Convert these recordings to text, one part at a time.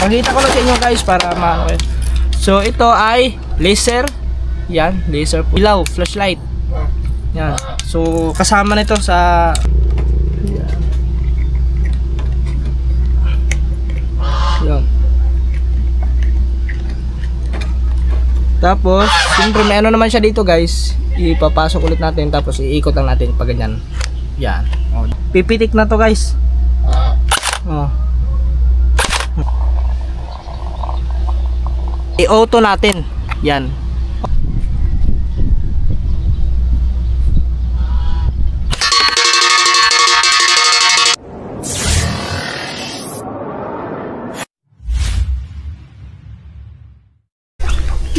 Pakita ko lang sa inyo guys para maano kayo. So ito ay laser. Yan, laser po. Ilaw, flashlight. Yan. So kasama nito sa yan. Tapos, siyempre may ano naman siya dito guys. Ipapasok ulit natin tapos iikot lang natin pag ganyan. Yan. Oh. Pipitik na to guys. Oh. I-auto natin. Yan.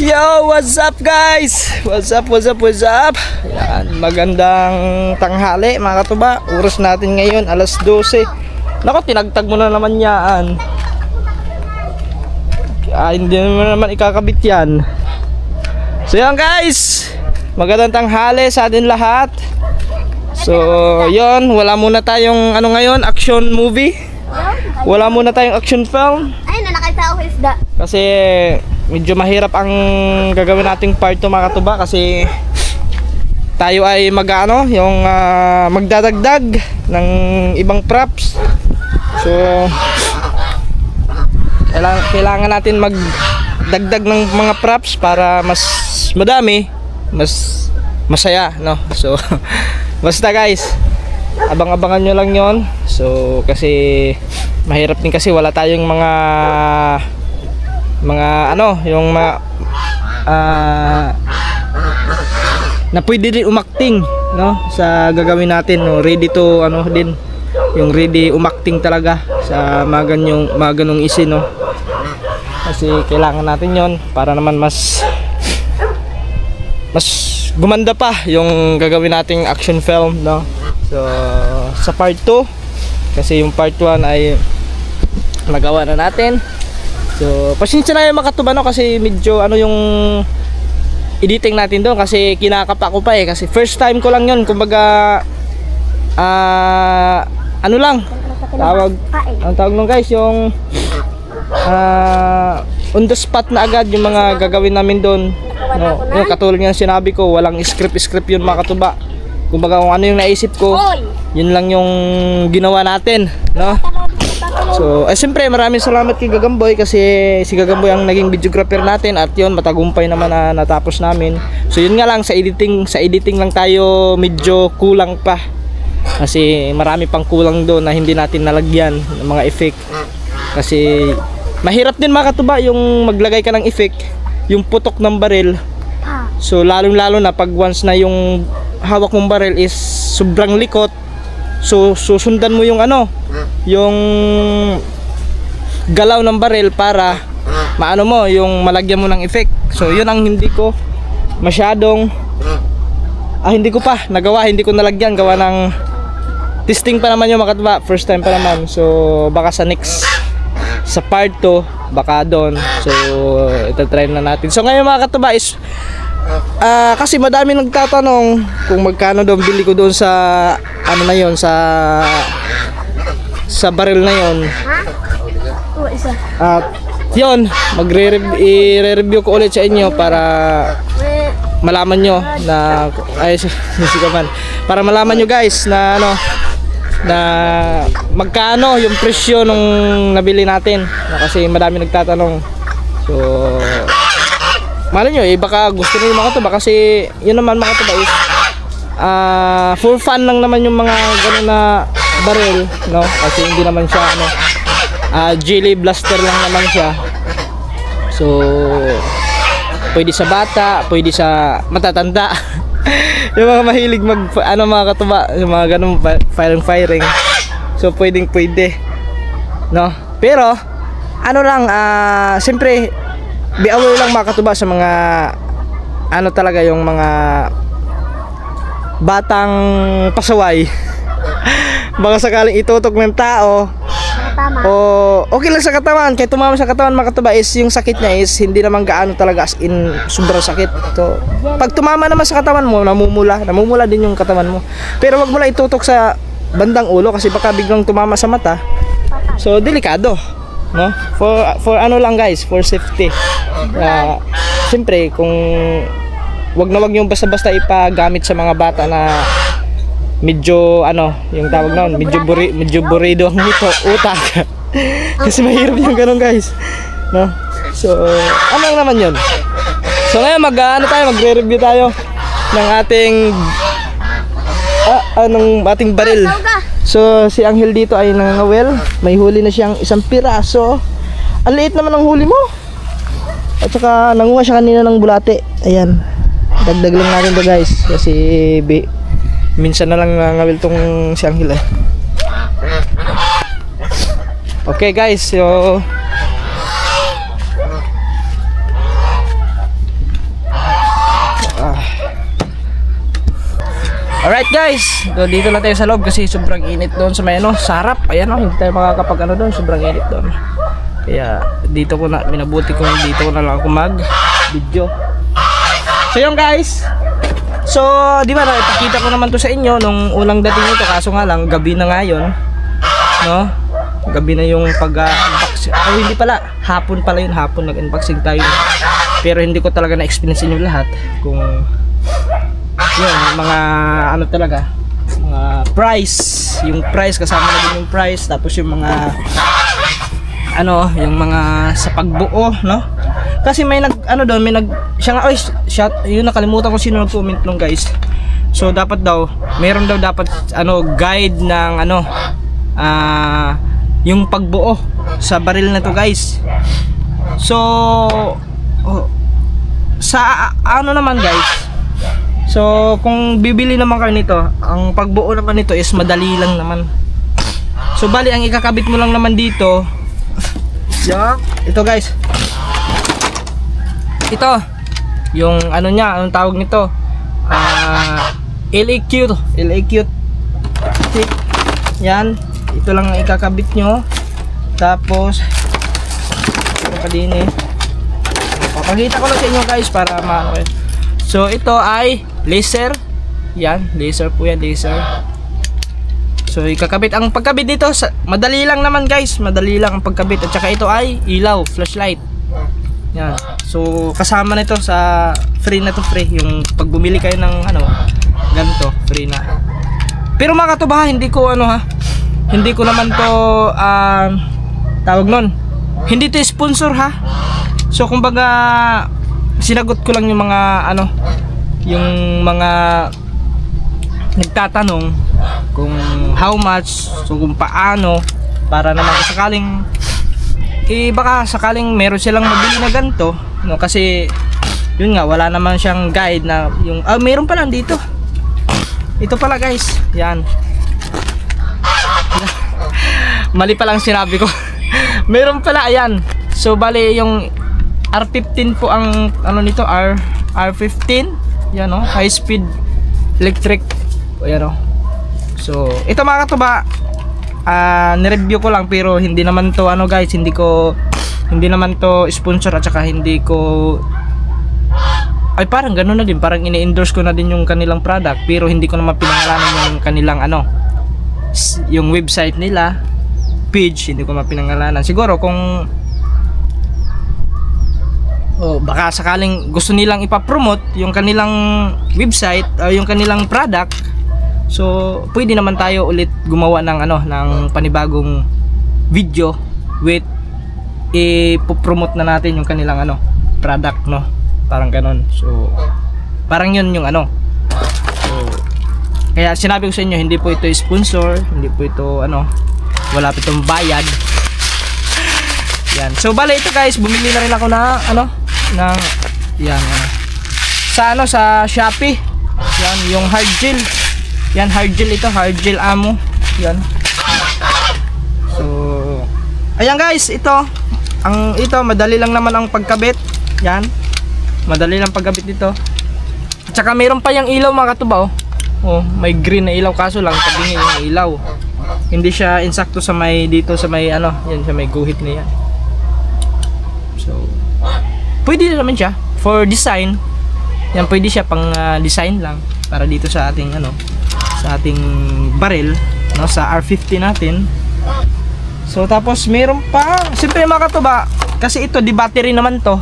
Yo, what's up guys? What's up? Yan, magandang tanghali mga katuba. Oras natin ngayon, alas 12. Nako, tinagtag mo na naman yan. Hindi mo naman ikakabit yan. So yan guys, magandang tanghali sa atin lahat. So yon, wala muna tayong ano ngayon, action movie. Wala muna tayong action film. Ay, nanakita ako isda. Kasi medyo mahirap ang gagawin nating part 2 mga katuba. Kasi tayo ay mag-ano, yung magdadagdag ng ibang props. So kailangan natin magdagdag ng mga props para mas madami, mas masaya, no? So basta guys, abang-abangan nyo lang yon. So kasi mahirap din kasi wala tayong mga ano, yung na pwede rin umakting, no, sa gagawin natin, no? Ready to ano din, yung ready umakting talaga sa mga ganong isin, no? Kasi kailangan natin yon para naman mas gumanda pa yung gagawin nating action film, no? So sa part 2, kasi yung part 1 ay nagawa na natin. So pasensya na yung makatuba, no, kasi medyo ano yung editing natin doon kasi kinakapa ko pa kasi first time ko lang yun, kumbaga ano lang ang tawag nung guys, yung on the spot na agad yung mga gagawin namin doon, no? Yung katulad ng sinabi ko, walang script yun mga katuba. Kumbaga kung ano yung naisip ko, yun lang yung ginawa natin, no? So siyempre maraming salamat kay Gagamboy kasi si Gagamboy ang naging videographer natin at yun, matagumpay naman na natapos namin. So yun nga lang, sa editing lang tayo medyo kulang pa kasi marami pang kulang doon na hindi natin nalagyan ng mga effect. Kasi mahirap din mga katuba yung maglagay ka ng effect, yung putok ng baril. So lalo na pag once na yung hawak mong baril is sobrang likot, so susundan mo yung ano, yung galaw ng baril para maano mo, yung malagyan mo ng effect. So yun ang hindi ko masyadong hindi ko pa nagawa, hindi ko nalagyan, gawa ng testing pa naman yung mga katuba, first time pa naman. So baka sa next, sa part 2, baka doon. So itatry na natin. So ngayon mga katuba is kasi madami nagtatanong kung magkano daw bili ko doon sa ano na yon, sa baril na yon. At yun, i-review ko ulit sa inyo para malaman nyo na para malaman nyo guys na ano, na magkano yung presyo nung nabili natin, kasi madami nagtatanong. So malay nyo, baka gusto nyo yung mga katuba kasi yun naman mga katuba is for fun lang naman yung mga gano'n na baril, no? Kasi hindi naman siya ano, jelly blaster lang naman siya. So pwede sa bata, pwede sa matatanda. Yung mga mahilig mag ano mga katuba, yung mga ganong firing. So pwede, no? Pero ano lang, siyempre be aware lang mga katuba sa mga ano talaga, yung mga batang pasaway. Baka sakaling itutok ng tao o okay lang sa katawan, kahit tumama sa katawan mga katuba is yung sakit niya is hindi naman gaano talaga as in sobrang sakit. So pag tumama naman sa katawan mo, namumula din yung katawan mo. Pero wag mo lang itutok sa bandang ulo kasi baka biglang tumama sa mata. So delikado. no? For ano lang guys, for safety. Siyempre kung wag yung basta-basta ipagamit sa mga bata na medyo ano, yung tawag noon, medyo burido ang utak. Kasi mahirap yung ganun guys, no? So ano lang naman yun. So ngayon magre-review tayo ng ating baril. So si Angel dito ay nangangawel. May huli na siyang isang piraso. Ang liit naman ng huli mo. At saka nanguha siya kanina ng bulate. Ayan, dagdag lang natin to guys. Kasi minsan na lang nangawel tong si Angel eh. Okay guys, so alright guys, dito na tayo sa loob kasi sobrang init doon sa may sarap. Ayan hindi tayo makakapag doon, sobrang init doon. Kaya dito ko na, minabuti ko dito ko na lang ako mag video. So yun guys. So di ba ipakita ko naman to sa inyo nung unang dating nito, kaso nga lang gabi na ngayon, no? Gabi na yung pag-unboxing. Hindi pala, hapon pala yun, hapon nag-unboxing tayo. Pero hindi ko talaga na-explain sa inyo lahat kung yun, mga ano talaga, mga price, yung price kasama na din yung price, tapos yung mga yung mga sa pagbuo, no? Kasi may doon, may siya nga, yun nakalimutan ko sino nag-comment nung guys. So dapat daw, meron daw dapat guide ng yung pagbuo sa baril na to guys. So sa naman guys. So kung bibili naman kayo nito, ang pagbuo naman nito is madali lang naman. So bali ang ikakabit mo lang naman dito, ito guys. Ito yung niya, anong tawag nito? LAQ. Yan, ito lang ang ikakabit nyo. Tapos ito pa din papakita ko lang sa inyo guys para maano. So ito ay laser. Yan, laser po yan, laser. So ikakabit, ang pagkabit dito madali lang naman guys, madali lang ang pagkabit. At saka ito ay ilaw, flashlight. Yan. So kasama nito sa free na to, free yung pag bumili kayo ng ganito, free na. Pero mga katubaha, hindi ko hindi ko naman to tawag nun, hindi to sponsor ha. So kumbaga sinagot ko lang yung mga yung mga nagtatanong kung how much, so kung paano, para naman sakaling baka sakaling meron silang mabili na ganito, no? Kasi yun nga, wala naman siyang guide na yung meron pa lang dito. Ito pala guys, yan. Mali pa lang sinabi ko. Meron pala, ayan. So bali yung R15 po ang nito, R15. Yan high speed electric. Ayan So ito mga katuba, ni-review ko lang, pero hindi naman to guys, hindi naman to sponsor, at saka hindi ko parang gano'n na din, parang ini-endorse ko na din yung kanilang product, pero hindi ko naman pinangalanan yung kanilang yung website nila, page, hindi ko naman pinangalanan. Siguro kung baka sakaling gusto nilang ipapromote yung kanilang website o yung kanilang product, so pwede naman tayo ulit gumawa ng ng panibagong video with ipopromote na natin yung kanilang product, no? Parang ganon. So parang yun yung so kaya sinabi ko sa inyo, hindi po ito sponsor, hindi po ito wala po itong bayad. Yan. So bale ito guys, bumili na rin ako na ng yan sa Shopee. Yan yung hard gel. Yan hard gel, ito hard gel ammo. Yan. So ayan guys, ito madali lang naman ang pagkabit. Yan. Madali lang pagkabit dito. At saka mayroon pa yung ilaw mga katuba. May green na ilaw, kaso lang tabingi yung ilaw. Hindi siya insakto sa may dito sa may yan sa may guhit niya. So pwede naman siya for design. Yan, pwede siya pang design lang para dito sa ating sa ating barrel, sa R50 natin. So tapos meron pa, siyempre mga katuba, kasi ito di battery naman to.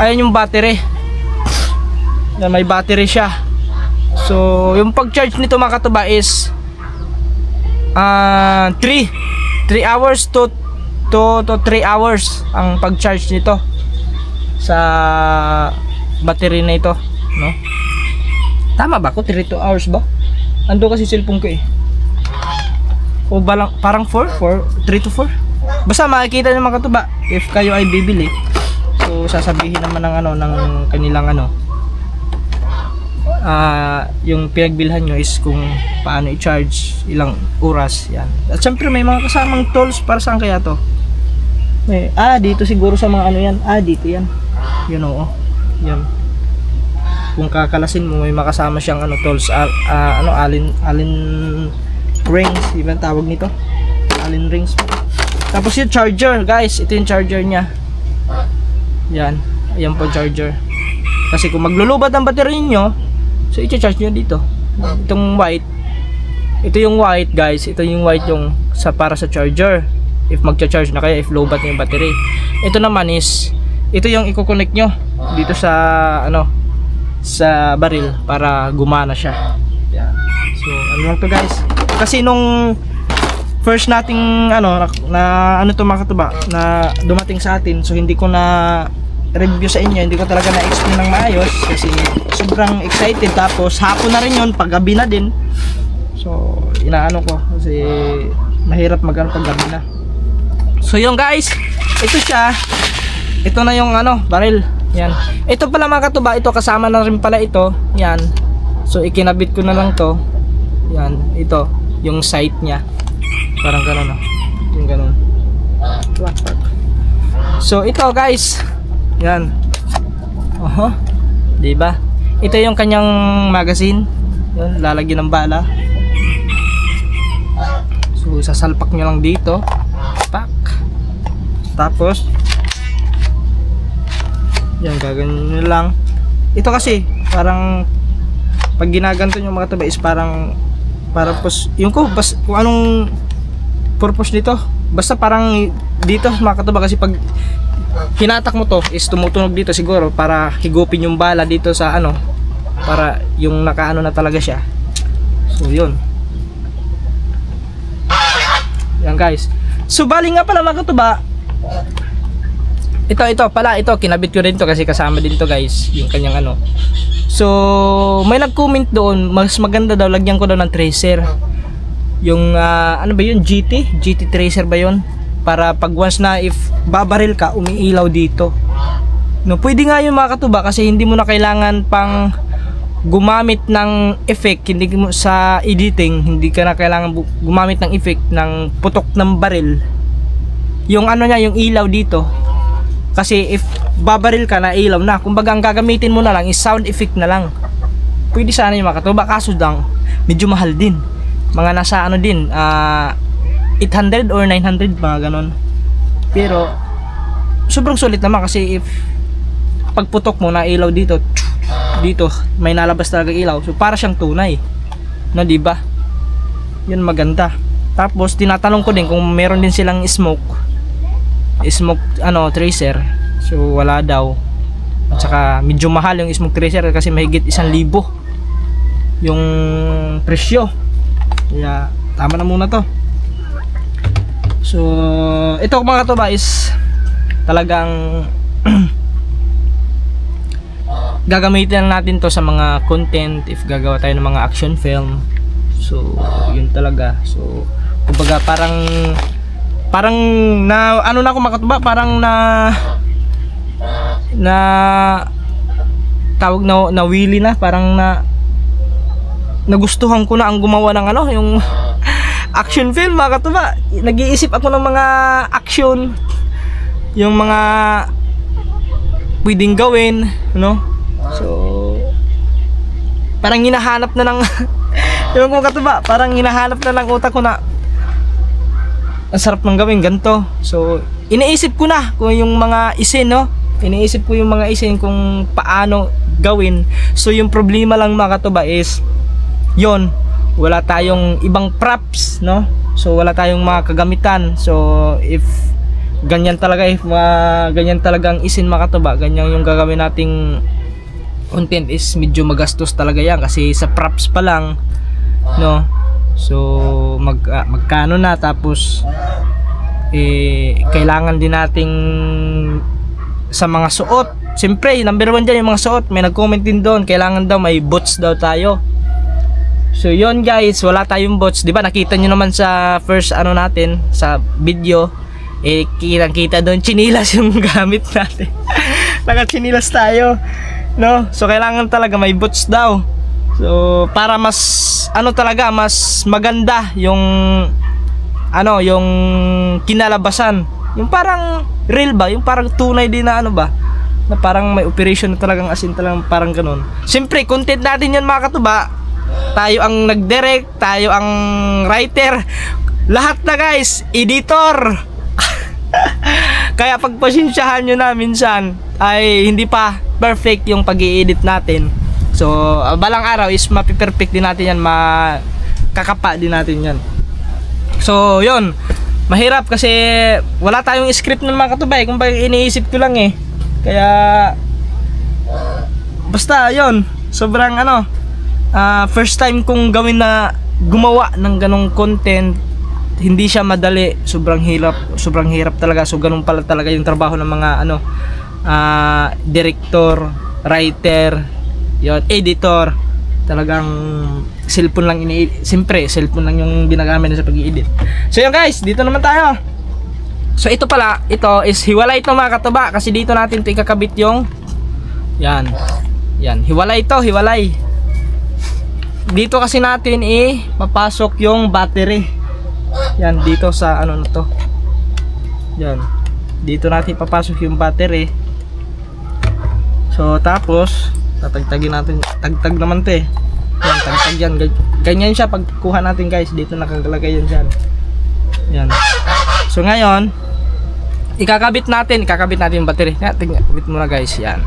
Ayan yung battery. Yan, may battery siya. So yung pag-charge nito mga katuba is 3 hours to 3 hours ang pag-charge nito sa battery na ito, no? Tama ba ako? 3 to hours ba? Ando kasi cellphone ko eh. O balang, parang 3 to 4. Basta makikita niyo mga katuba if kayo ay bibili. So sasabihin naman ng ng kanilang yung pinagbilhan nyo is kung paano i-charge, ilang oras yan. At syempre may mga kasamang tools. Para saan kaya to? May, dito siguro sa mga yan. Dito yan. Yun oo. Yan. Kung kakalasin mo may makasama siyang tools. Allen rings, diba tawag nito? Allen rings. Tapos yung charger, guys, ito yung charger niya. Yan, ayan po charger. Kasi kung maglulubat ang battery niyo, so i-charge niyo dito. Itong white. Ito yung white, guys. Ito yung white yung para sa charger. If magcha-charge na kayo, if low bat na yung battery. Ito naman is ito yung i-connect nyo dito sa sa baril para gumana siya. Yan. So lang to, guys. Kasi nung first nating to mga katuba na dumating sa atin, so hindi ko na review sa inyo, hindi ko talaga na-explain ng maayos kasi sobrang excited. Tapos hapon na rin yun, paggabi na din. So inaano ko kasi mahirap paggabi na. So yun, guys, ito siya. Ito na yung baril. Yan. Ito pala mga katuba, ito kasama na rin pala ito. Yan. So ikinabit ko na lang to. Yan, ito yung sight niya. Parang gano'n, yung gano'n. So ito, guys. Yan. Diba? Ito yung kanyang magazine. Yan, lalagyan ng bala. So sasalpak nyo lang dito. Pak. Tapos yan, gaganyan nyo lang. Ito kasi parang pag ginaganto nyo mga katuba is parang yung kung anong purpose nito, basta parang dito mga katuba, kasi pag hinatak mo to is tumutunog dito siguro para higupin yung bala dito sa para yung nakaano na talaga siya. So yun. Yan, guys. So bali nga pala mga katuba, ito kinabit ko rin to kasi kasama din to, guys, yung kanyang So may nag-comment doon, mas maganda daw lagyan ko daw ng tracer. Yung ba yun, GT tracer ba yun? Para pag once na if babaril ka, umiilaw dito. No, pwede nga yun mga katuba kasi hindi mo na kailangan pang gumamit ng effect, hindi mo sa editing, hindi ka na kailangan gumamit ng effect ng putok ng baril. Yung yung ilaw dito. Kasi if babaril ka na ilaw na, kumbaga ang gagamitin mo na lang is sound effect na lang. Pwede sana yung mga katuba, kaso lang medyo mahal din. Mga nasa 800 or 900 mga ganon. Pero sobrang sulit naman kasi if pagputok mo na ilaw dito may nalabas talaga ilaw. So para siyang tunay. No, di ba? Yun maganda. Tapos tinatanong ko din kung meron din silang smoke tracer. So wala daw. At saka medyo mahal yung smoke tracer kasi mahigit 1,000 yung presyo. Kaya tama na muna to. So ito mga katuba is talagang gagamitin natin to sa mga content if gagawa tayo ng mga action film. So yun talaga. So kumbaga parang na ako mga katuba, parang tawag na willy na, parang nagustuhan ko na ang gumawa ng yung action film mga katuba. Nag-iisip ako ng mga action, yung mga pwedeng gawin, so parang hinahanap na ng yung mga katuba, parang hinahanap na ng utak ko na ang sarap ng gawin ganito. So iniisip ko na kung yung mga isin, iniisip ko yung mga isin kung paano gawin. So yung problema lang mga katuba is yon, wala tayong ibang props, no? So wala tayong mga kagamitan. So if ganyan talaga, if ganyan talagang isin mga katuba, ganyan yung gagawin nating content, is medyo magastos talaga yan kasi sa props pa lang, no? So magkano na, tapos kailangan din nating sa mga suot. Siyempre number 1 dyan yung mga suot. May nag-comment din doon, kailangan daw may boots daw tayo. So yon guys, wala tayong boots. Diba nakita nyo naman sa first ano natin, sa video, kitang-kita doon chinilas yung gamit natin. Naka-chinilas tayo, no? So kailangan talaga may boots daw. So para mas ano talaga, mas maganda yung ano, yung kinalabasan. Yung parang real ba? Yung parang tunay din na ano ba? Na parang may operation na talagang asin, talagang parang ganun. Siyempre content natin yan mga katuba. Tayo ang nag-direct, tayo ang writer, lahat na guys, editor. Kaya pagpasensyahan nyo na minsan ay hindi pa perfect yung pag-i-edit natin. So balang araw is mapiperfect din natin yan, makakapa din natin yan. So yun, mahirap kasi wala tayong script ng mga katubay, kung bakit iniisip ko lang kaya basta yun, sobrang ano, first time kong gawin na gumawa ng ganong content. Hindi siya madali, sobrang hirap talaga. So ganun pala talaga yung trabaho ng mga ano, director, writer, yun, editor. Talagang cellphone lang siyempre cellphone lang yung ginagamit sa pag-i-edit. So yun guys, dito naman tayo. So ito pala, ito is hiwalay ito mga katuba, kasi dito natin ito ikakabit yung yan, hiwalay ito, hiwalay. Dito kasi natin papasok yung battery. Yan, dito sa ano na to. Yan. Dito natin papasok yung battery. So tapos tatagtagin natin. Tagtag naman 'to Yan, tagtag yan. Ganyan siya pagkuha natin guys. Dito nakalagay yan diyan. Yan. So ngayon, ikakabit natin yung battery. Ikakabit muna guys, yan.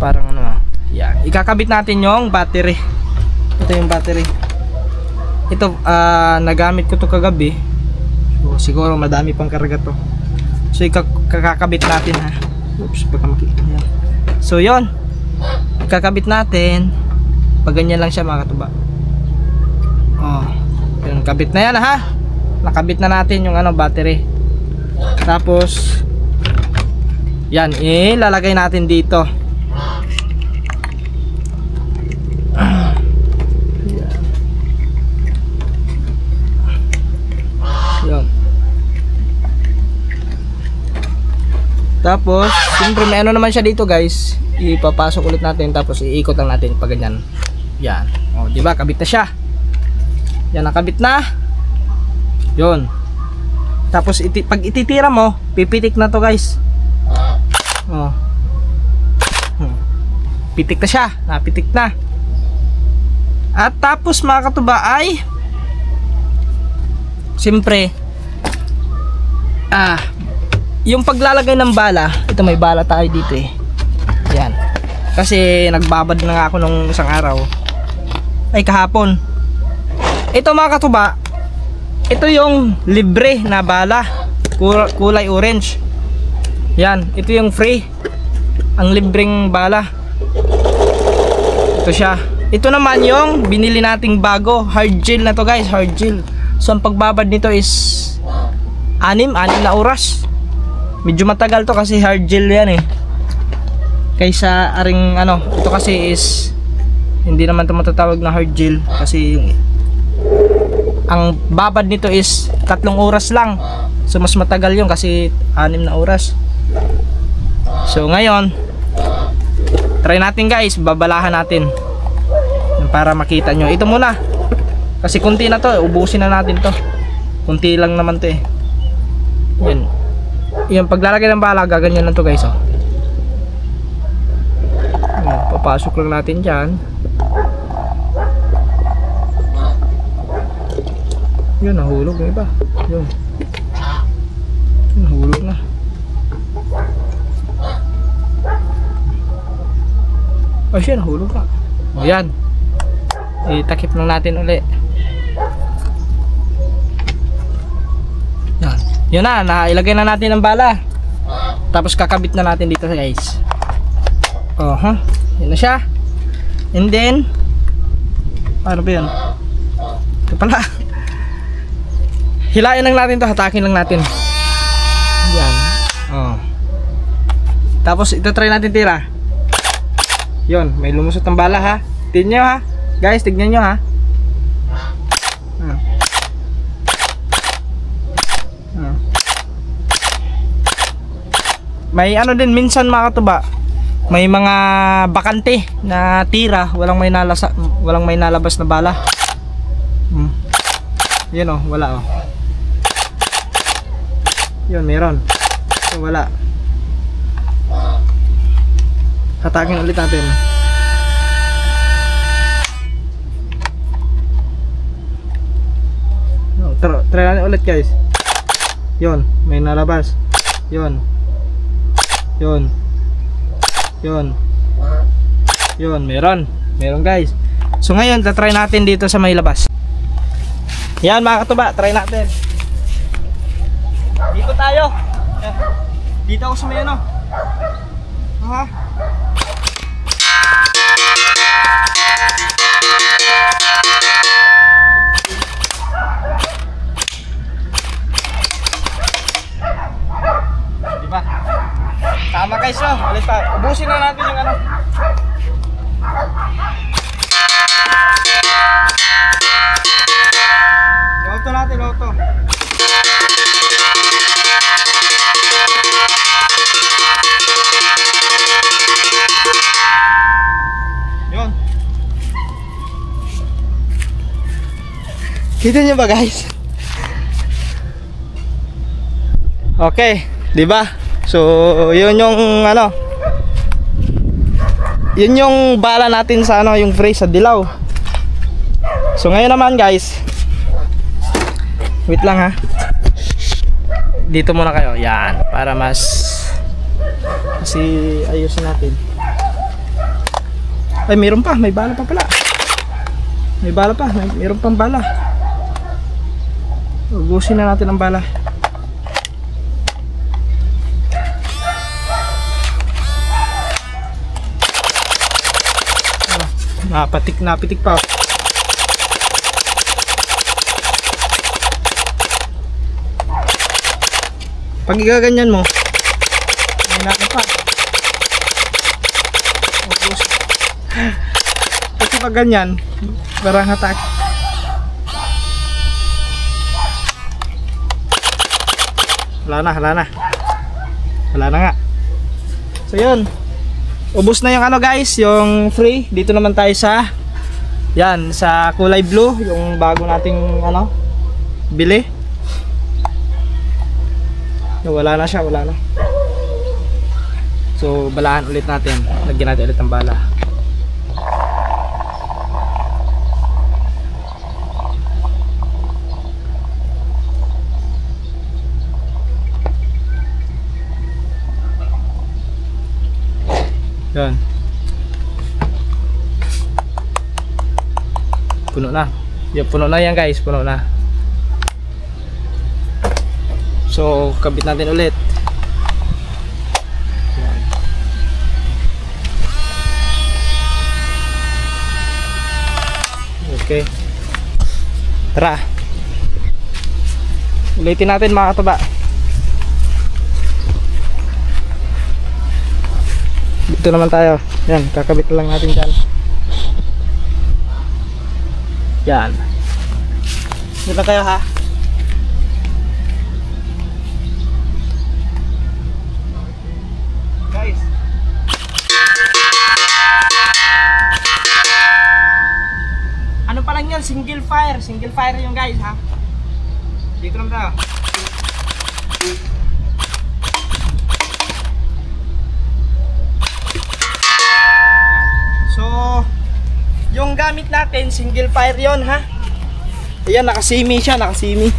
Parang ano, yan. Ikakabit natin yung battery. Ito yung battery. Ito nagamit ko to kagabi. So siguro madami pang karga to. So ikakabit natin ha. Oops, baka makita niya. So yon, ikakabit natin. Pag ganyan lang siya mga katuba. Oh, yun, kabit na yan ha. Nakabit na natin yung ano, battery. Tapos yan, ilalagay natin dito. Yun. Tapos siyempre may ano naman siya dito guys, ipapasok ulit natin, tapos iikot lang natin pag ganyan. Yan, o diba, kabit na siya. Yan, nakabit na. Yun. Tapos pag ititira mo, pipitik na to guys. Oh. Pitik na siya, napitik na. At tapos mga katuba ay siyempre yung paglalagay ng bala. Ito, may bala tayo dito yan, kasi nagbabad na nga ako nung isang araw, ay kahapon. Ito mga katuba, ito yung libre na bala, kulay orange. Yan, ito yung free, ang libreng bala. Ito siya. Ito naman yung binili nating bago, hard gel na to guys, hard gel. So ang pagbabad nito is 6 na oras. Medyo matagal to kasi hard gel yan kaysa aring ano, ito kasi is hindi naman ito matatawag na hard gel, kasi yung ang babad nito is 3 oras lang. So mas matagal yun kasi 6 na oras. So ngayon try natin guys, babalahan natin para makita nyo. Ito muna kasi kunti na to, ubusin na natin to. Kunti lang naman to yan. Yung paglalagay ng bala, gaganyan lang to guys yan, papasok lang natin dyan. Yun, nahulog na iba. Yun, nahulog na. Ay siya, nahulog na. Ayan. Itakip lang natin uli. Yan. Yun na, ilagay na natin ang bala. Tapos kakabit na natin dito guys. Yan na siya. And then ano ba yun? Ito pala. Hilain lang natin to, hatakin lang natin. Yan. Tapos ito try natin tira. Yun, may lumusot ng bala ha. Tignan nyo ha. Guys, tignan nyo ha. May ano din minsan mga katuba, may mga bakante na tira, walang may nalabas na bala. Yun wala Yun, meron. So, wala. Hatakin ulit natin. Try natin ulit guys. Yun, may nalabas. Yun, meron guys. So ngayon try natin dito sa may labas. Yan mga katuba, try natin. Dito tayo. Dito ako sa may ano. Diba? Tama guys, no? Ulit pa. Ubusin na natin yung ano. Auto natin, auto. Yun. Kita nyo ba guys? Okay, di ba? So, yun yung ano. Yun yung bala natin sa ano, yung free sa dilaw. So, ngayon naman guys. Wait lang ha. Dito muna kayo. Yan, para kasi ayusin natin. Ay, mayroon pa, may bala pa pala. Mayroon pang bala. Ubusin na natin ang bala. Napitik pa. Pag igaganyan mo, may natin pa. Kasi pag ganyan, parang hatak. Wala na nga. So yun, ubos na yung ano guys, yung free. Dito naman tayo sa yan, sa kulay blue, yung bago nating ano bili. Wala na siya. So balahan ulit natin. Lagyan natin ulit ang bala. Yan. Puno na. Puno na yan guys, puno na. So, kabit natin ulit. Yan. Okay. Tara. Ulitin natin mga katuba. Dito naman tayo. Yan, kakabit lang natin dyan. Yan. Dito tayo ha. Guys. Ano pa lang yan? Single fire yung guys ha. Dito naman tayo. Yung gamit natin, single fire yon ha. Ayan, nakasimi siya, nakasimi.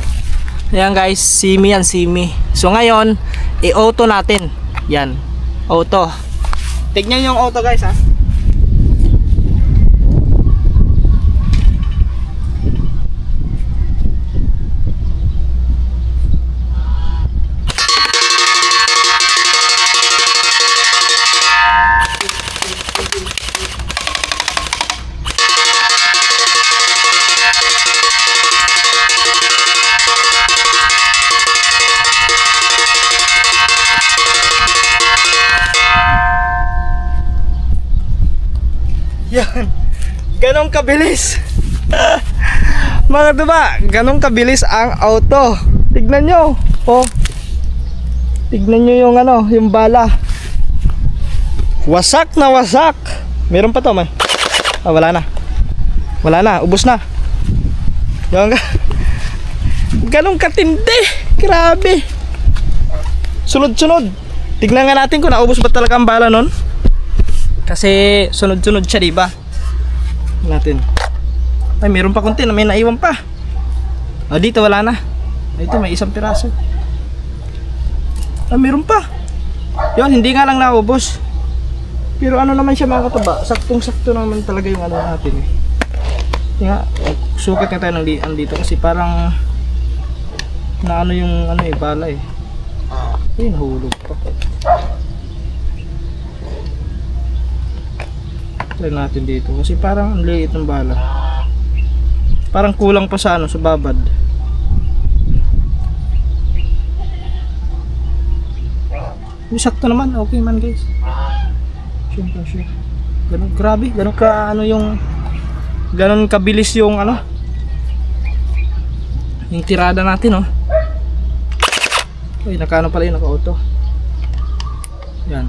Ayan guys, simi yan, simi. So ngayon, i-auto natin. Yan, auto. Tignan yung auto guys ha. Ganong kabilis. Mga katuba, ganong kabilis ang auto. Tignan nyo. Oh. Tignan nyo yung ano, yung bala. Wasak na wasak. Meron pa to, man. Ah, wala na. Wala na, ubos na. Yung ganong katindi. Grabe. Sunod-sunod. Tignan nga natin kung naubos ba talaga ang bala nun. Kasi sunod-sunod siya, diba? Natin. Ay, meron pa konti na may naiwan pa. O, dito wala na. Ito may isang piraso. Ah, meron pa. Yun, hindi nga lang naubos. Pero ano naman siya mga katuba, saktong-sakto naman talaga yung ano natin eh. Nga, sukat na tayo ng dito kasi parang na ano yung ano eh, bala eh. Ay, nahulog pa. Try natin dito kasi parang ang liit ng bala. Parang kulang pa sa ano, sa babad. Sakto naman, okay man guys. Sure. Ganun, grabe, ganun ka ano yung ganun kabilis yung ano yung tirada natin, oh. Uy, nakano pala yung naka-auto. Yan.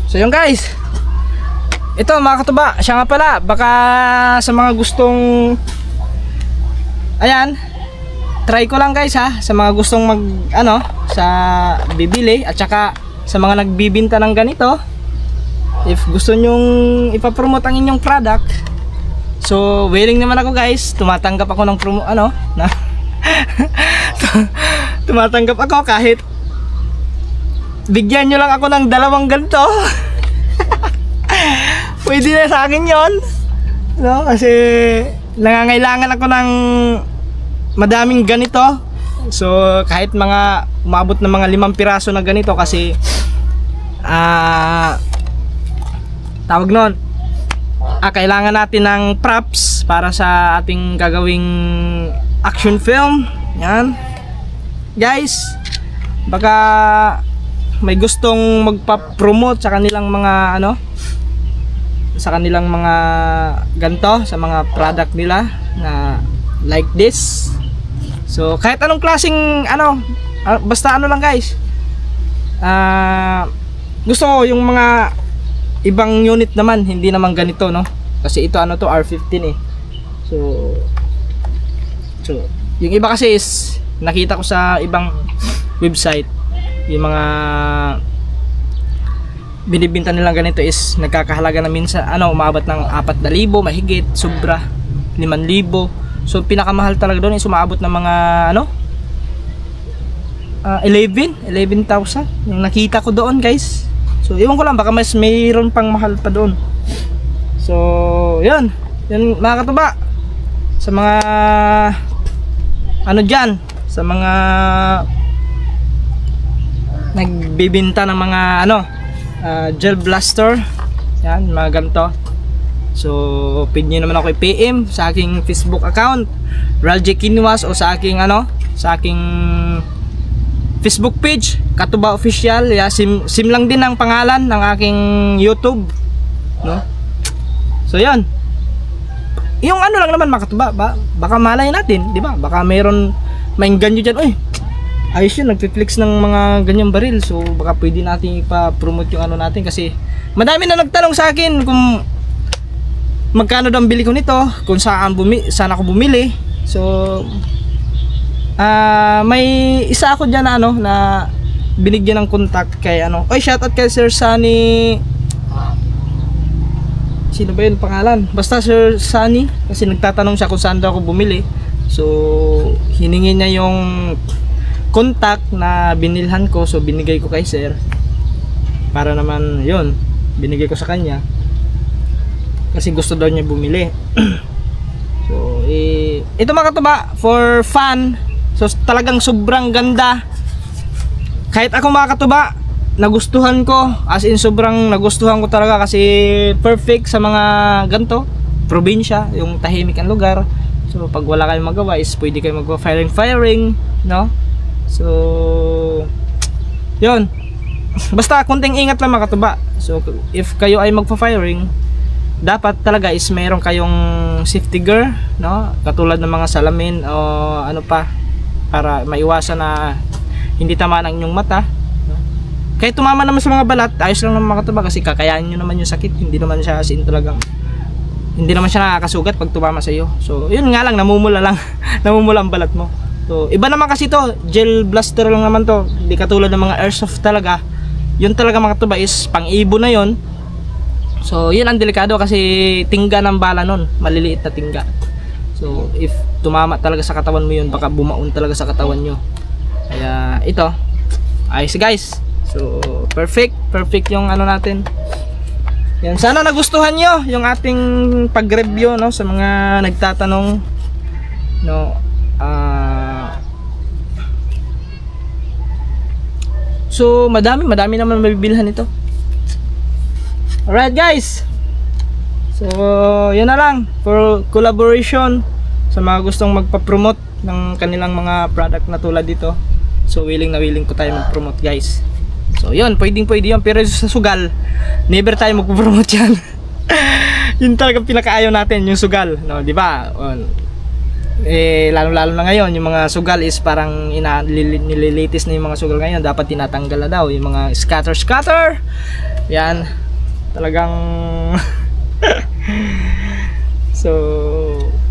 So yun guys. Ito mga katuba, siya nga pala, baka sa mga gustong ayan, try ko lang guys ha, sa mga gustong mag ano, sa bibili at saka sa mga nagbibinta ng ganito. If gusto nyong ipapromote ang inyong product, so willing naman ako guys, tumatanggap ako ng promo ano na tumatanggap ako kahit bigyan nyo lang ako ng 2 ganito. Pwede na sa akin yon, no? Kasi nangangailangan ako ng madaming ganito. So kahit mga umabot ng mga 5 piraso na ganito kasi tawag nun, kailangan natin ng props para sa ating gagawing action film. Yan guys, baka may gustong magpa-promote sa kanilang mga ano, sa kanilang mga ganto, sa mga product nila na like this. So kahit anong klaseng ano, basta ano lang guys, gusto ko yung mga ibang unit naman, hindi naman ganito, no? Kasi ito ano to, R15 eh. So yung iba kasi is nakita ko sa ibang website, yung mga binibinta nilang ganito is nagkakahalaga na minsan ano, umabot ng 4,000 mahigit, sobra 5,000. So pinakamahal talaga doon is umabot ng mga ano 11,000 yung nakita ko doon guys. So iwan ko lang, baka mas mayroon pang mahal pa doon. So yun mga katuba, sa mga ano dyan, sa mga nagbibinta ng mga ano gel blaster, yan mga ganito. So pwede nyo naman ako i-PM sa aking Facebook account, Ralj Kinuas, o sa aking ano, sa aking Facebook page, Katuba Official. Yeah, sim lang din ang pangalan ng aking YouTube, no? So yan. Yung ano lang naman mga katuba, baka malay natin, di ba? Baka mayroon mainggan nyo dyan, uy, ayos yun, nagpi-flex ng mga ganyang baril. So baka pwede natin ipa-promote yung ano natin, kasi madami na nagtanong sa akin kung magkano daw ang bili ko nito, kung saan ako bumili. So may isa ako dyan na ano, na binigyan ng contact kay ano, oy, shoutout kay Sir Sunny, sino ba yun pangalan, basta Sir Sunny, kasi nagtatanong siya kung saan daw ako bumili. So hiningi niya yung contact na binilhan ko, so binigay ko kay Sir, para naman yun, binigay ko sa kanya kasi gusto daw niya bumili. So ito mga katuba, for fun. So talagang sobrang ganda. Kahit ako mga katuba, nagustuhan ko, as in sobrang nagustuhan ko talaga, kasi perfect sa mga ganto probinsya, yung tahimik ang lugar. So pag wala kayong magawa is pwede kayo magpa-firing, no? So yun, basta konting ingat lang mga katuba. So if kayo ay magpa-firing, dapat talaga is meron kayong safety gear, no? Katulad ng mga salamin o ano pa, para maiwasan na hindi tamaan ang inyong mata, no? Kahit tumama naman sa mga balat, ayos lang naman makataba kasi kakayanin nyo naman yung sakit. Hindi naman siya as in talagang, hindi naman siya nakakasugat pag tumama sa iyo. So yun nga lang, namumula lang namumula ang balat mo. So iba naman kasi to, gel blaster lang naman to, hindi katulad ng mga airsoft talaga. Yun talaga mga tuba is pang-ibo na yun. So yun ang delikado kasi tingga ng bala nun, maliliit na tingga. So if tumama talaga sa katawan mo yun, baka bumaon talaga sa katawan nyo. Kaya ito, ayos guys. So perfect yung ano natin. Yan, sana nagustuhan nyo yung ating pag-review, no, sa mga nagtatanong, no. So madami naman mabibilhan ito. Alright guys, so yun na lang for collaboration sa mga gustong magpa-promote ng kanilang mga product na tulad dito. So willing ko tayo mag-promote guys. So yun, pwede yun, pero sa sugal never tayo mag-promote yan. Yun talaga pinakaayaw natin, yung sugal, no, di ba? Lalo na ngayon yung mga sugal is parang nililitis na yung mga sugal ngayon, dapat tinatanggal na daw yung mga scatter. Yan talagang so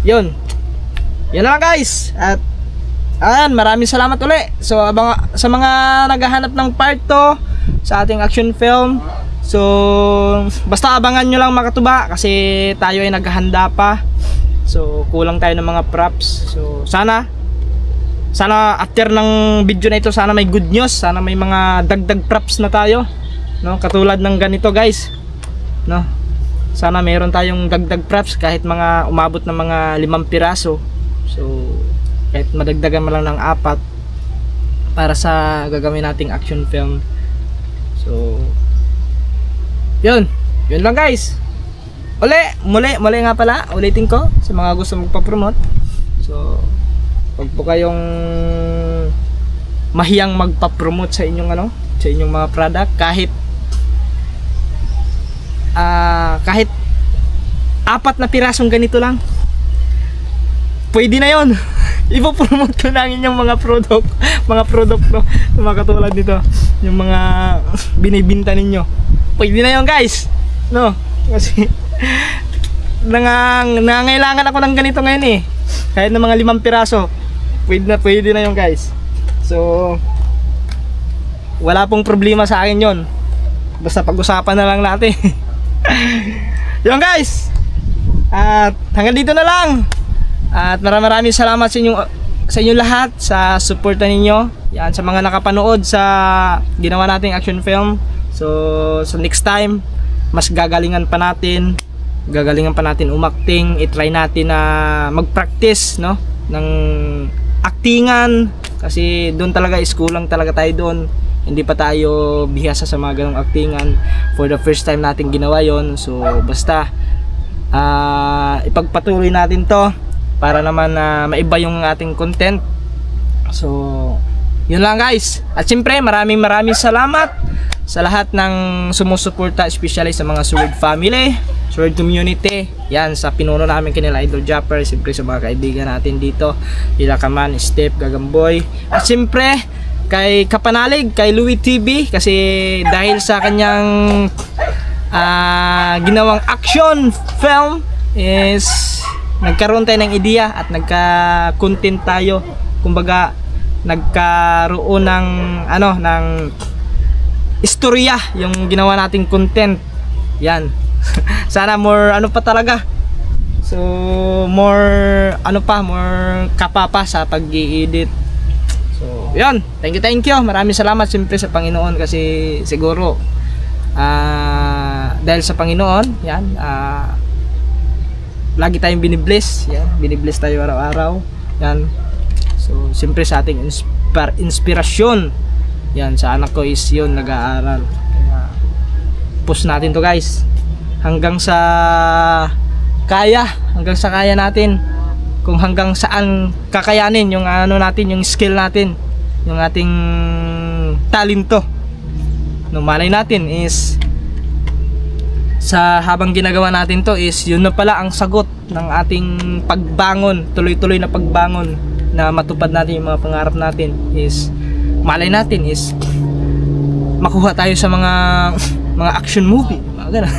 yun na lang guys, at ayan, maraming salamat uli. So sa mga naghahanap ng part 2 sa ating action film, so basta abangan nyo lang makatuba kasi tayo ay naghahanda pa. So kulang tayo ng mga props. So sana after ng video na ito, sana may good news, sana may mga dagdag props na tayo, no, katulad ng ganito guys, no. Sana meron tayong dagdag props kahit mga umabot ng mga 5 piraso. So kahit madagdagan mo lang ng 4 para sa gagawin nating action film. So yun lang guys. Muli nga pala, ulitin ko sa mga gusto magpa-promote. So wag po kayong mahiyang magpa-promote sa inyong sa inyong mga product, kahit 4 na pirasong ganito lang, pwede na yon. Ipo-promote ko na ang inyong mga product no, mga katulad nito, yung mga binibinta ninyo. Pwede na yon guys, no, kasi nangangailangan ako ng ganito ngayon eh. Kahit ng mga 5 piraso, pwede na yon guys. So wala pong problema sa akin yon, basta pag-usapan na lang natin. Yun guys, at hanggang dito na lang. At maraming salamat sa inyong lahat sa suporta ninyo. Yan, sa mga nakapanood sa ginawa nating action film. So next time, mas gagalingan pa natin umacting. I-try natin na mag-practice, no, ng actingan, kasi doon talaga is kulang talaga tayo doon. Hindi pa tayo bihasa sa mga ganong actingan. For the first time natin ginawa yon. So basta ipagpatuloy natin to para naman maiba yung ating content. So yun lang guys. At siyempre maraming salamat sa lahat ng sumusuporta, especially sa mga Sword family, Sword community. Yan, sa pinuno namin kanila Idol Japper, siyempre sa mga kaibigan natin dito, Ilakaman, Step, Gagamboy, at siyempre kay Kapanalig, kay Louie TV, kasi dahil sa kanyang ginawang action film is nagkaroon tayo ng ideya at nagka-content tayo. Kumbaga nagkaroon ng ng istorya yung ginawa nating content. Yan. Sana more pa talaga. So more more kapapa sa pag-i-edit. So yun, thank you. Maraming salamat siyempre sa Panginoon, kasi siguro dahil sa Panginoon, yan, lagi tayong binibless. Yan, binibless tayo araw-araw. Yan. So siyempre sa ating inspirasyon, yan, sa anak ko is yun, nag-aaral. Kaya push natin to guys hanggang sa kaya natin, kung hanggang saan kakayanin yung natin, yung skill natin, yung ating talento. No, malay natin is sa habang ginagawa natin to is yun na pala ang sagot ng ating pagbangon, tuloy-tuloy na pagbangon na matupad natin yung mga pangarap natin is malay natin is makuha tayo sa mga action movie, mga ganun.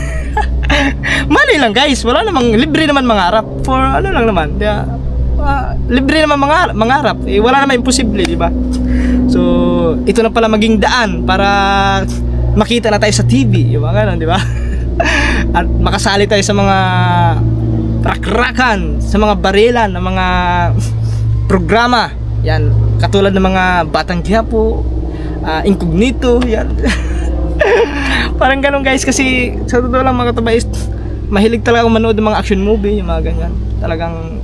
Malay lang guys, wala namang, libre naman mangarap for ano lang naman, libre naman mangarap, wala namang imposible, di ba? So ito na pala maging daan para makita na tayo sa TV, yung mga ganun, di ba? At makasali tayo sa mga rakrakan, sa mga barilan ng mga programa. Yan, katulad ng mga Batang Quiapo, Incognito, yan. Parang ganun guys, kasi sa totoo lang mga katuba is mahilig talaga akong manood ng mga action movie, yung mga ganyan. Talagang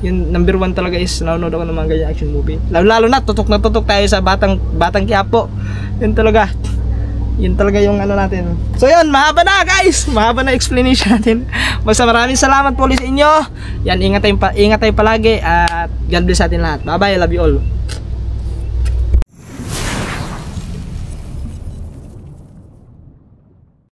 yun, number 1 talaga is nanonood ako ng mga ganyan action movie. Lalo na tutok tayo sa Batang Quiapo. Yun talaga yung ano natin. So yun, mahaba na guys, mahaba na explanation natin. Basta maraming salamat po ulit sa inyo. Yan, ingat tayo palagi at God bless sa atin lahat. Bye bye, love you all.